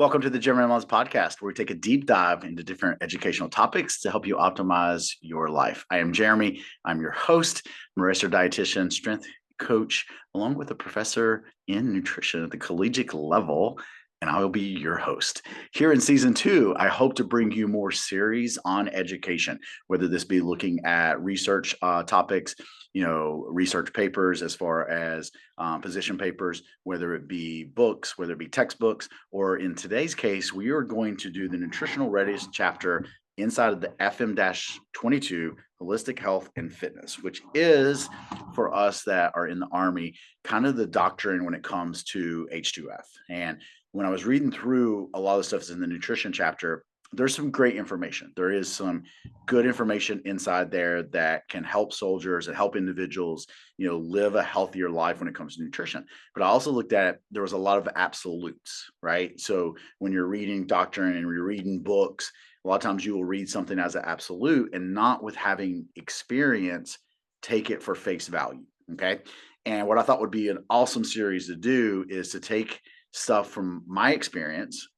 Welcome to the Jeremy Mullins podcast, where we take a deep dive into different educational topics to help you optimize your life. I am Jeremy. I'm your host. I'm a registered dietitian, strength coach, along with a professor in nutrition at the collegiate level, and I will be your host. Here in season 2, I hope to bring you more series on education, whether this be looking at research topics, research papers as far as position papers, whether it be books, whether it be textbooks, or in today's case, we are going to do the nutritional readiness chapter inside of the FM-22 holistic health and fitness, which is for us that are in the Army, kind of the doctrine when it comes to H2F. And when I was reading through a lot of the stuff that's in the nutrition chapter, there's some great information. There is some good information inside there that can help soldiers and help individuals, live a healthier life when it comes to nutrition. But I also looked at, there was a lot of absolutes, right? So when you're reading doctrine and you're reading books, a lot of times you will read something as an absolute and not with having experience, take it for face value. Okay. And what I thought would be an awesome series to do is to take stuff from my experience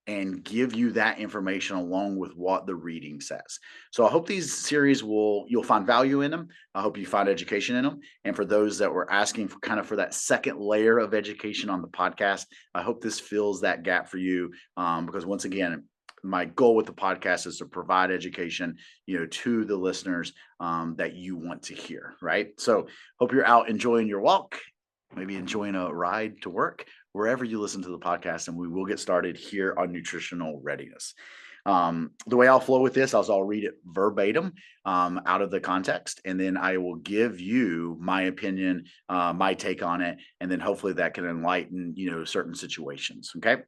and give you that information along with what the reading says. So I hope these series you'll find value in them. I hope you find education in them. And for those that were asking for that second layer of education on the podcast, I hope this fills that gap for you. Because once again, my goal with the podcast is to provide education, to the listeners that you want to hear, right? So hope you're out enjoying your walk, maybe enjoying a ride to work, wherever you listen to the podcast, and we will get started here on nutritional readiness. The way I'll flow with this, I'll read it verbatim out of the context, and then I will give you my opinion, my take on it, and then hopefully that can enlighten, certain situations. Okay.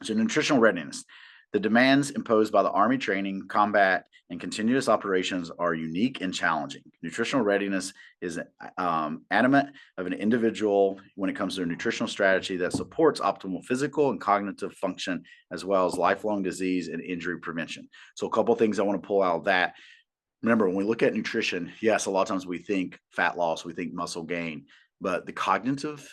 So nutritional readiness. The demands imposed by the Army training, combat, and continuous operations are unique and challenging. Nutritional readiness is animate of an individual when it comes to a nutritional strategy that supports optimal physical and cognitive function, as well as lifelong disease and injury prevention. So a couple of things I want to pull out of that. Remember, when we look at nutrition, yes, a lot of times we think fat loss, we think muscle gain, but the cognitive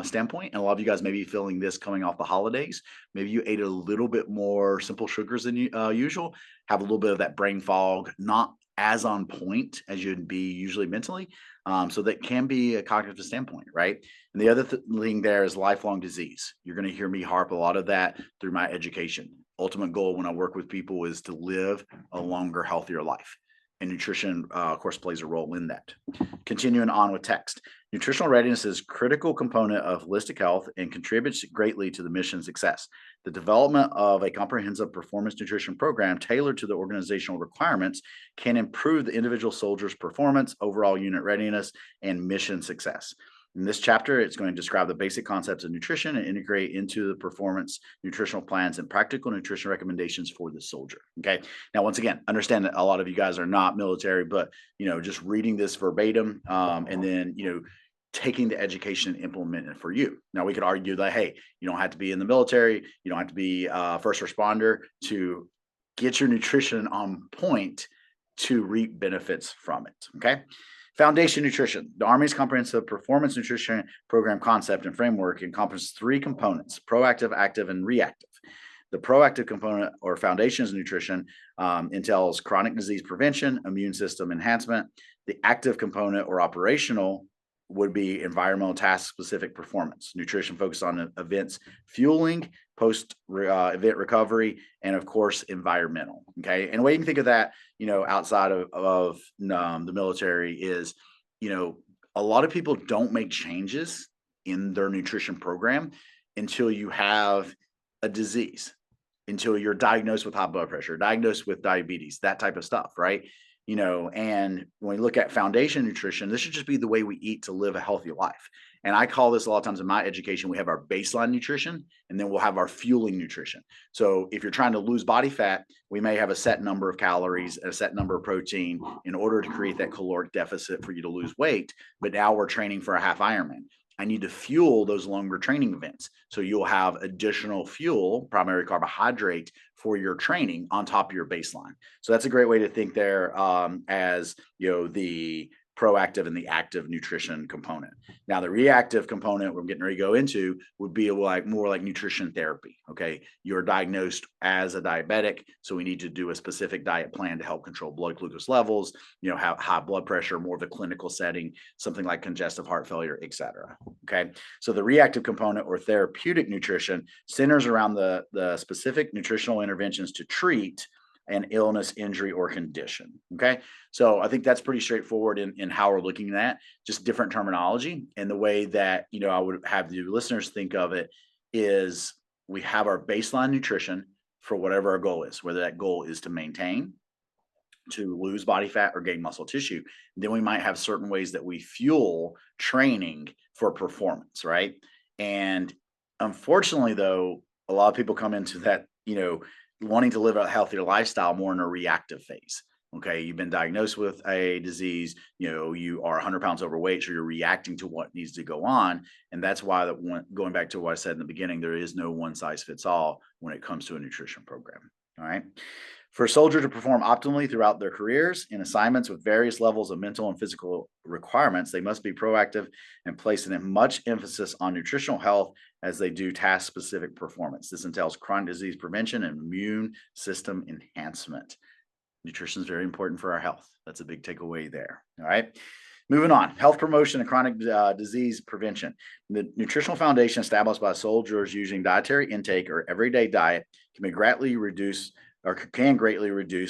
standpoint, and a lot of you guys may be feeling this coming off the holidays. Maybe you ate a little bit more simple sugars than usual, have a little bit of that brain fog, not as on point as you'd be usually mentally. So that can be a cognitive standpoint, right? And the other thing there is lifelong disease. You're going to hear me harp a lot of that through my education. Ultimate goal when I work with people is to live a longer, healthier life. And nutrition, of course, plays a role in that. Continuing on with text. Nutritional readiness is a critical component of holistic health and contributes greatly to the mission success. The development of a comprehensive performance nutrition program tailored to the organizational requirements can improve the individual soldier's performance, overall unit readiness, and mission success. In this chapter, it's going to describe the basic concepts of nutrition and integrate into the performance nutritional plans and practical nutrition recommendations for the soldier. Okay. Now, once again, understand that a lot of you guys are not military, but, just reading this verbatim and then, taking the education and implementing it for you. Now, we could argue that, hey, you don't have to be in the military. You don't have to be a first responder to get your nutrition on point to reap benefits from it. Okay. Foundation nutrition. The Army's comprehensive performance nutrition program concept and framework encompasses 3 components: proactive, active, and reactive. The proactive component or foundations nutrition entails chronic disease prevention, immune system enhancement. The active component or operational would be environmental task specific performance. Nutrition focused on events fueling, post event recovery, and of course, environmental. Okay. And the way you can think of that, outside of the military is, a lot of people don't make changes in their nutrition program until you have a disease, until you're diagnosed with high blood pressure, diagnosed with diabetes, that type of stuff. Right. And when we look at foundation nutrition, this should just be the way we eat to live a healthy life. And I call this a lot of times in my education, we have our baseline nutrition and then we'll have our fueling nutrition. So if you're trying to lose body fat, we may have a set number of calories, a set number of protein in order to create that caloric deficit for you to lose weight. But now we're training for a half Ironman. I need to fuel those longer training events. So you'll have additional fuel, primary carbohydrate for your training on top of your baseline. So that's a great way to think there as, the proactive and the active nutrition component. Now, the reactive component we're getting ready to go into would be like more like nutrition therapy. Okay. You're diagnosed as a diabetic, so we need to do a specific diet plan to help control blood glucose levels, have high blood pressure, more of a clinical setting, something like congestive heart failure, et cetera. Okay. So the reactive component or therapeutic nutrition centers around the specific nutritional interventions to treat an illness, injury, or condition. Okay. So I think that's pretty straightforward in how we're looking at that, just different terminology. And the way that, I would have the listeners think of it is we have our baseline nutrition for whatever our goal is, whether that goal is to maintain, to lose body fat, or gain muscle tissue. Then we might have certain ways that we fuel training for performance, right? And unfortunately, though, a lot of people come into that, wanting to live a healthier lifestyle more in a reactive phase. Okay. You've been diagnosed with a disease, you are 100 pounds overweight, so you're reacting to what needs to go on. And that's why going back to what I said in the beginning, there is no one size fits all when it comes to a nutrition program. All right. For a soldier to perform optimally throughout their careers in assignments with various levels of mental and physical requirements, they must be proactive and place much emphasis on nutritional health as they do task-specific performance. This entails chronic disease prevention and immune system enhancement. Nutrition is very important for our health. That's a big takeaway there. All right. Moving on, health promotion and chronic disease prevention. The nutritional foundation established by soldiers using dietary intake or everyday diet can greatly reduce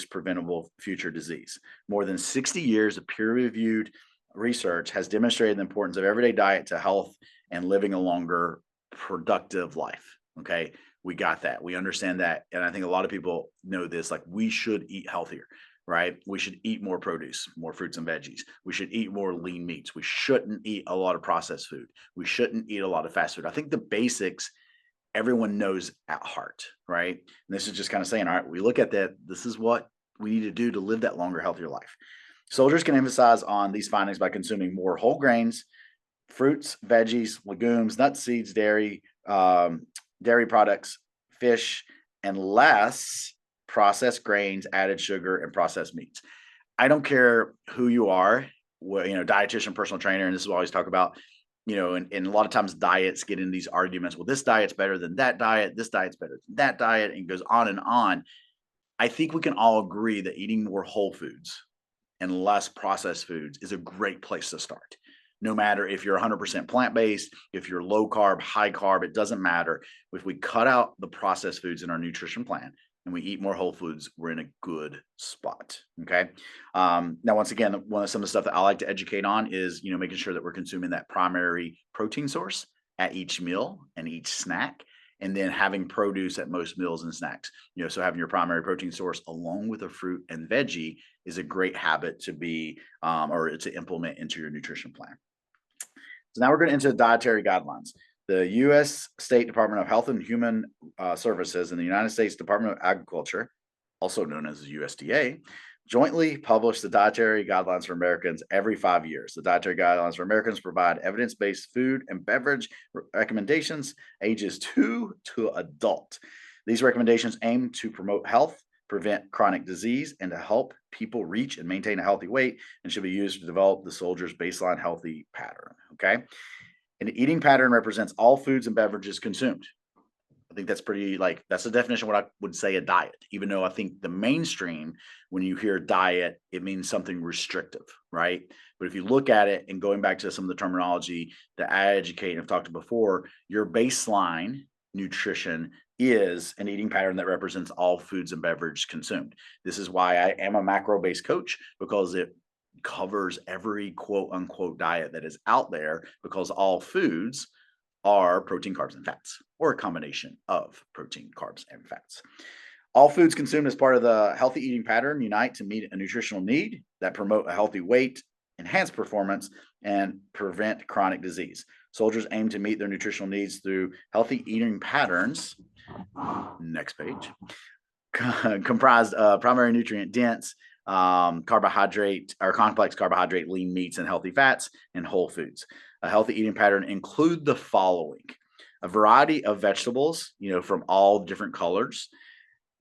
preventable future disease. More than 60 years of peer-reviewed research has demonstrated the importance of everyday diet to health and living a longer, productive life. Okay, we got that. We understand that. And I think a lot of people know this, like we should eat healthier, right? We should eat more produce, more fruits and veggies. We should eat more lean meats. We shouldn't eat a lot of processed food. We shouldn't eat a lot of fast food. I think the basics everyone knows at heart, right? And this is just kind of saying, all right, we look at that. This is what we need to do to live that longer, healthier life. Soldiers can emphasize on these findings by consuming more whole grains, fruits, veggies, legumes, nuts, seeds, dairy products, fish, and less processed grains, added sugar, and processed meats. I don't care who you are, dietitian, personal trainer, and this is what I always talk about. And a lot of times diets get in these arguments. Well, this diet's better than that diet. This diet's better than that diet, and it goes on and on. I think we can all agree that eating more whole foods and less processed foods is a great place to start. No matter if you're 100% plant-based, if you're low carb, high carb, it doesn't matter. If we cut out the processed foods in our nutrition plan and we eat more whole foods, we're in a good spot. Okay. Now, once again, some of the stuff that I like to educate on is, making sure that we're consuming that primary protein source at each meal and each snack, and then having produce at most meals and snacks. So having your primary protein source along with a fruit and veggie is a great habit to be or to implement into your nutrition plan. So now we're going into dietary guidelines. The U.S. State Department of Health and Human Services and the United States Department of Agriculture, also known as the USDA, jointly publish the dietary guidelines for Americans every 5 years. The dietary guidelines for Americans provide evidence-based food and beverage recommendations ages 2 to adult. These recommendations aim to promote health, prevent chronic disease, and to help people reach and maintain a healthy weight, and should be used to develop the soldier's baseline healthy pattern. Okay. An eating pattern represents all foods and beverages consumed. I think that's that's the definition of what I would say a diet, even though I think the mainstream, when you hear diet, it means something restrictive, right? But if you look at it and going back to some of the terminology that I educate and have talked about before, your baseline nutrition is an eating pattern that represents all foods and beverages consumed. This is why I am a macro-based coach, because it covers every quote unquote diet that is out there, because all foods are protein, carbs, and fats, or a combination of protein, carbs, and fats. All foods consumed as part of the healthy eating pattern unite to meet a nutritional need that promote a healthy weight, enhance performance, and prevent chronic disease. Soldiers aim to meet their nutritional needs through healthy eating patterns. Next page. Comprised of primary nutrient dense, carbohydrate or complex carbohydrate, lean meats, and healthy fats, and whole foods. A healthy eating pattern include the following: a variety of vegetables, from all different colors,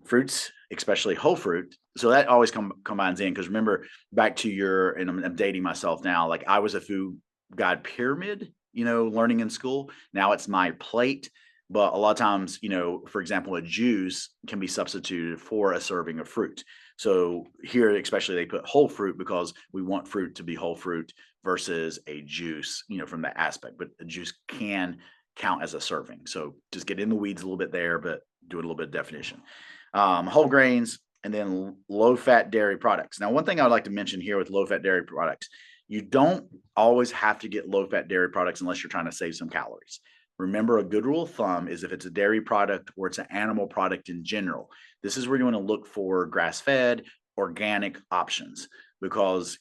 fruits, especially whole fruit, So that always combines in, because remember back to and I'm dating myself now, like I was a food guide pyramid, learning in school. Now it's my plate. But a lot of times, for example, a juice can be substituted for a serving of fruit. So here, especially, they put whole fruit because we want fruit to be whole fruit versus a juice, from that aspect. But a juice can count as a serving. So just get in the weeds a little bit there, but do a little bit of definition. Whole grains, and then low fat dairy products. Now, one thing I would like to mention here with low fat dairy products, you don't always have to get low fat dairy products unless you're trying to save some calories. Remember, a good rule of thumb is if it's a dairy product or it's an animal product in general, this is where you want to look for grass fed, organic options, because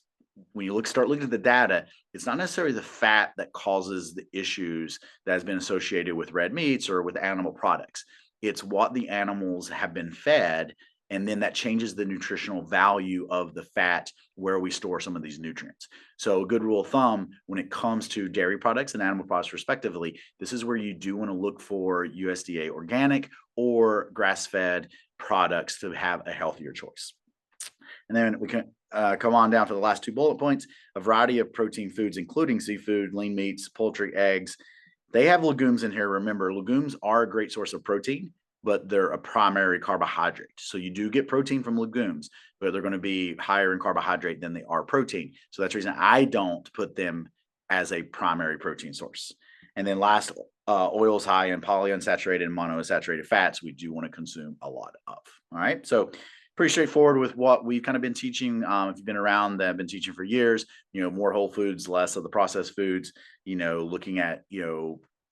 when you start looking at the data, it's not necessarily the fat that causes the issues that has been associated with red meats or with animal products. It's what the animals have been fed, and then that changes the nutritional value of the fat where we store some of these nutrients. So a good rule of thumb when it comes to dairy products and animal products respectively, this is where you do want to look for USDA organic or grass-fed products to have a healthier choice. And then we can come on down to the last 2 bullet points: a variety of protein foods, including seafood, lean meats, poultry, eggs. They have legumes in here. Remember, legumes are a great source of protein, but they're a primary carbohydrate. So you do get protein from legumes, but they're going to be higher in carbohydrate than they are protein. So that's the reason I don't put them as a primary protein source. And then last, oils high in polyunsaturated and monounsaturated fats, we do want to consume a lot of. All right. So pretty straightforward with what we've kind of been teaching. If you've been around, that I've been teaching for years, more whole foods, less of the processed foods, looking at,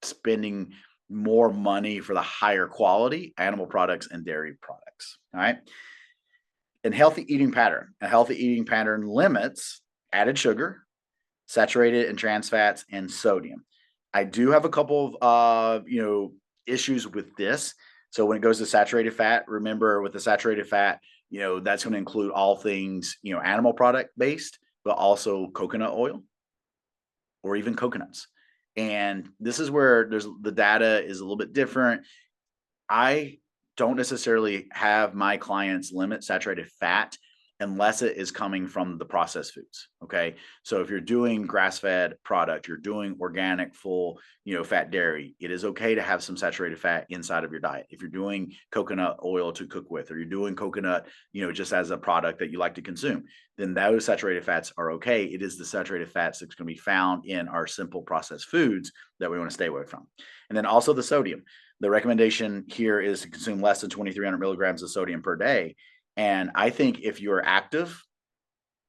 spending more money for the higher quality animal products and dairy products. All right. And healthy eating pattern. A healthy eating pattern limits added sugar, saturated and trans fats, and sodium. I do have a couple of, issues with this. So when it goes to saturated fat, remember with the saturated fat, that's going to include all things, animal product based, but also coconut oil or even coconuts. And this is where the data is a little bit different. I don't necessarily have my clients limit saturated fat unless it is coming from the processed foods. Okay. So if you're doing grass-fed product, you're doing organic, full, fat dairy, it is okay to have some saturated fat inside of your diet. If you're doing coconut oil to cook with, or you're doing coconut, just as a product that you like to consume, then those saturated fats are okay. It is the saturated fats that's going to be found in our simple processed foods that we want to stay away from. And then also the sodium. The recommendation here is to consume less than 2,300 milligrams of sodium per day. And I think if you're active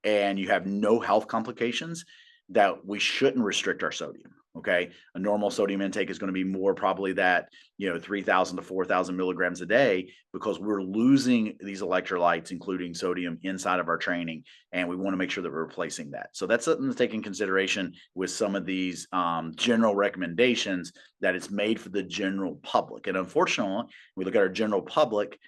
and you have no health complications, that we shouldn't restrict our sodium. Okay. A normal sodium intake is going to be more probably that, 3,000 to 4,000 milligrams a day, because we're losing these electrolytes, including sodium, inside of our training. And we want to make sure that we're replacing that. So that's something to take in consideration with some of these general recommendations, that it's made for the general public. And unfortunately, we look at our general public,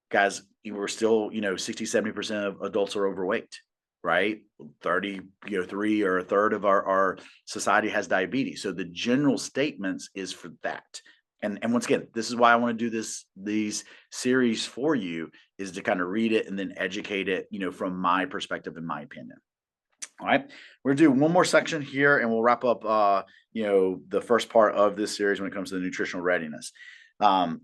guys, we're still, 60, 70% of adults are overweight, right? 3 or a third of our society has diabetes. So the general statements is for that. And once again, this is why I want to do these series for you, is to kind of read it and then educate it, from my perspective and my opinion. All right. We're going to do one more section here and we'll wrap up, the first part of this series when it comes to the nutritional readiness.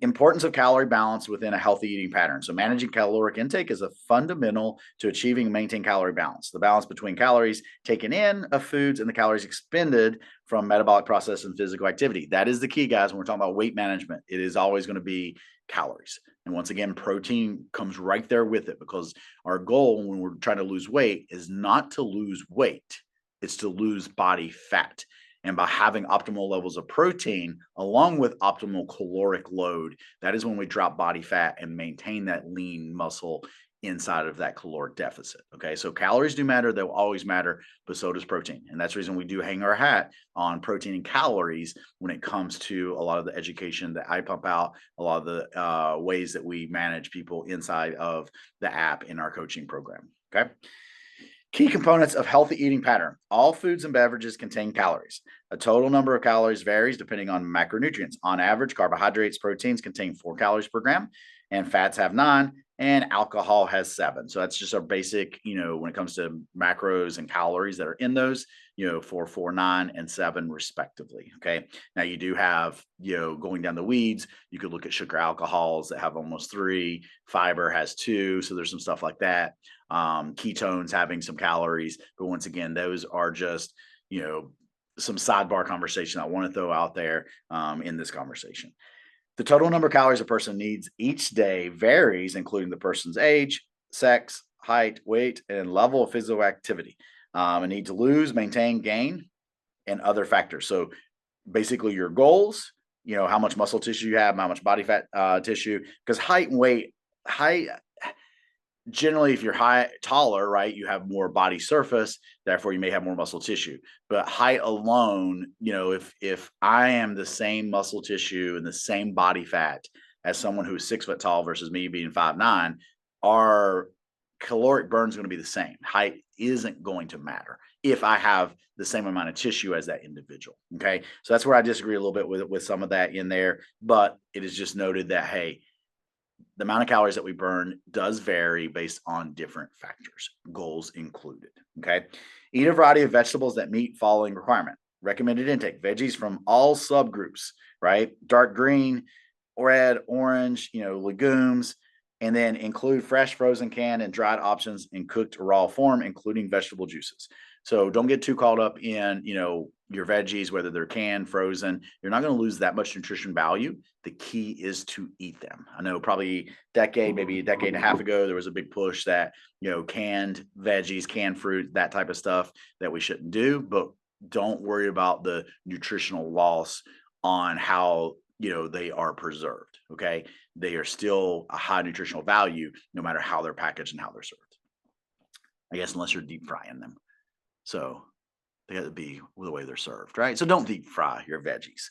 Importance of calorie balance within a healthy eating pattern. So managing caloric intake is a fundamental to achieving and maintain calorie balance. The balance between calories taken in of foods and the calories expended from metabolic process and physical activity. That is the key, guys. When we're talking about weight management, it is always going to be calories. And once again, protein comes right there with it, because our goal when we're trying to lose weight is not to lose weight. It's to lose body fat. And by having optimal levels of protein along with optimal caloric load, that is when we drop body fat and maintain that lean muscle inside of that caloric deficit. Okay. So calories do matter. They'll always matter, but so does protein. And that's the reason we do hang our hat on protein and calories when it comes to a lot of the education that I pump out, a lot of the ways that we manage people inside of the app in our coaching program. Okay. Key components of healthy eating pattern. All foods and beverages contain calories. A total number of calories varies depending on macronutrients. On average, carbohydrates, proteins contain 4 calories per gram, and fats have 9, and alcohol has 7. So that's just our basic, when it comes to macros and calories that are in those, 4, 4, 9, and 7 respectively. Okay. Now you do have, going down the weeds, you could look at sugar alcohols that have almost 3, fiber has 2. So there's some stuff like that. Ketones having some calories, but once again, those are just, some sidebar conversation I want to throw out there in this conversation. The total number of calories a person needs each day varies, including the person's age, sex, height, weight, and level of physical activity. A need to lose, maintain, gain, and other factors. So basically your goals, how much muscle tissue you have, how much body fat tissue, because height and weight, height generally, if you're taller, right, you have more body surface, therefore you may have more muscle tissue. But height alone, if I am the same muscle tissue and the same body fat as someone who's 6 foot tall versus me being 5'9", our caloric burn is going to be the same. Height isn't going to matter if I have the same amount of tissue as that individual. Okay. So that's where I disagree a little bit with some of that in there, but it is just noted that, hey, the amount of calories that we burn does vary based on different factors, goals included. Okay. Eat a variety of vegetables that meet following requirement. Recommended intake: veggies from all subgroups, right? Dark green, red, orange, legumes, and then include fresh, frozen, canned, and dried options in cooked or raw form, including vegetable juices. So don't get too caught up in, your veggies, whether they're canned, frozen. You're not going to lose that much nutrition value. The key is to eat them. I know probably maybe a decade and a half ago, there was a big push that, canned veggies, canned fruit, that type of stuff that we shouldn't do, but don't worry about the nutritional loss on how, they are preserved. Okay. They are still a high nutritional value, no matter how they're packaged and how they're served. I guess, unless you're deep frying them. So they have to be the way they're served, right? So don't deep fry your veggies.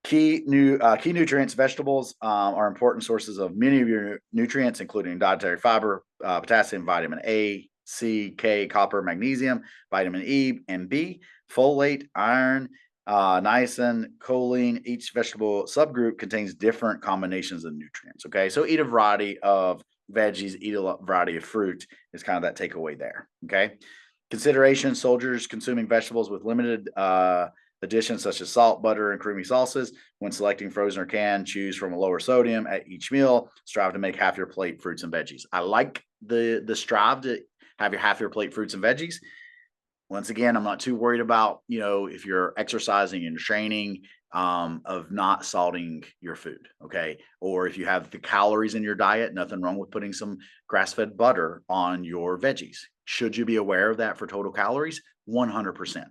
Key nutrients: vegetables are important sources of many of your nutrients, including dietary fiber, potassium, vitamin A, C, K, copper, magnesium, vitamin E and B, folate, iron, niacin, choline. Each vegetable subgroup contains different combinations of nutrients. Okay, so eat a variety of veggies, eat a variety of fruit is kind of that takeaway there. Okay. Consideration: soldiers consuming vegetables with limited additions such as salt, butter, and creamy sauces. When selecting frozen or canned, choose from a lower sodium at each meal. Strive to make half your plate fruits and veggies. I like the strive to have half your plate fruits and veggies. Once again, I'm not too worried about, if you're exercising and training, of not salting your food. Okay. Or if you have the calories in your diet, nothing wrong with putting some grass-fed butter on your veggies. Should you be aware of that for total calories? 100%.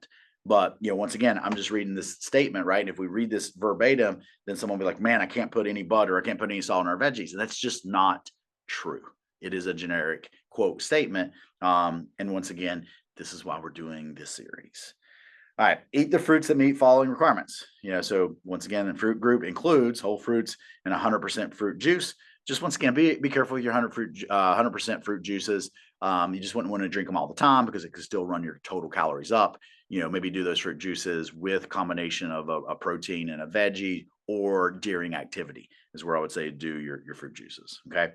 But, once again, I'm just reading this statement, right? And if we read this verbatim, then someone will be like, man, I can't put any butter, I can't put any salt in our veggies. And that's just not true. It is a generic quote statement. And once again, this is why we're doing this series. All right. Eat the fruits that meet following requirements. So once again, the fruit group includes whole fruits and 100% fruit juice. Just once again, be careful with your 100% fruit juices. You just wouldn't want to drink them all the time because it could still run your total calories up. Maybe do those fruit juices with combination of a protein and a veggie, or during activity is where I would say do your fruit juices. Okay.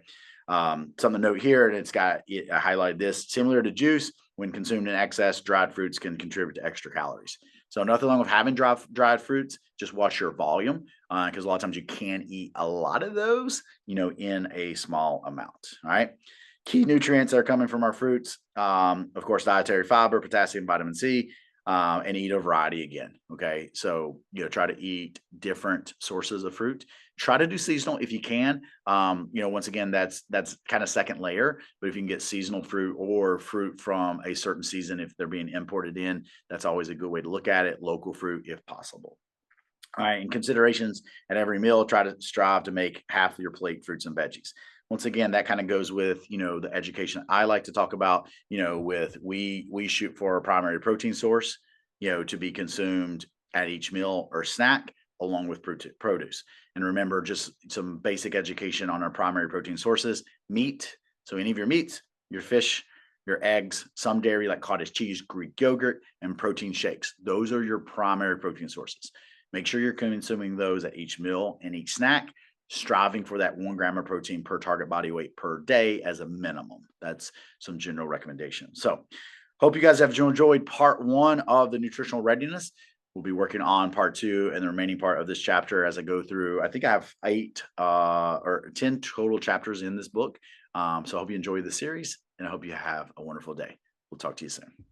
Something to note here, and I highlighted this: similar to juice, when consumed in excess, dried fruits can contribute to extra calories. So nothing wrong with having dried fruits. Just watch your volume, because a lot of times you can eat a lot of those, in a small amount. All right. Key nutrients that are coming from our fruits, of course, dietary fiber, potassium, vitamin C, and eat a variety again. Okay. So, try to eat different sources of fruit. Try to do seasonal if you can. Once again, that's kind of second layer, but if you can get seasonal fruit or fruit from a certain season, if they're being imported in, that's always a good way to look at it. Local fruit, if possible. All right. And considerations at every meal: try to strive to make half of your plate fruits and veggies. Once again, that kind of goes with, the education I like to talk about, with we shoot for a primary protein source, to be consumed at each meal or snack, along with produce. And remember, just some basic education on our primary protein sources: meat. So any of your meats, your fish, your eggs, some dairy like cottage cheese, Greek yogurt, and protein shakes. Those are your primary protein sources. Make sure you're consuming those at each meal and each snack. striving for that 1 gram of protein per target body weight per day as a minimum. That's some general recommendations. So, hope you guys have enjoyed part 1 of the nutritional readiness. We'll be working on part 2 and the remaining part of this chapter as I go through. I think I have 8 or 10 total chapters in this book. So I hope you enjoy the series, and I hope you have a wonderful day. We'll talk to you soon.